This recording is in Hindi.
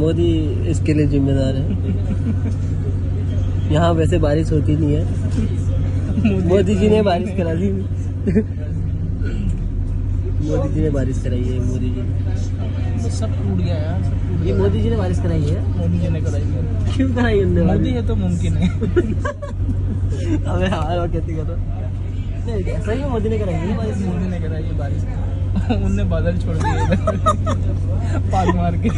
मोदी इसके लिए जिम्मेदार है। यहाँ वैसे बारिश होती नहीं है, मोदी जी ने बारिश करा दी। मोदी जी ने बारिश कराई है, मोदी जी ने। सब टूट गया यार, सब टूट ये गया। मोदी जी ने बारिश कराई है। मोदी जी ने कराई है। क्यों कराई उनने मोदी बारिश? है तो मुमकिन है। अबे यार वो कहती करो नहीं, ऐसा ही मोदी ने कराई है बारिश। मोदी ने कराई है बारिश। उनने बादल छोड़ दिए पाल मार के।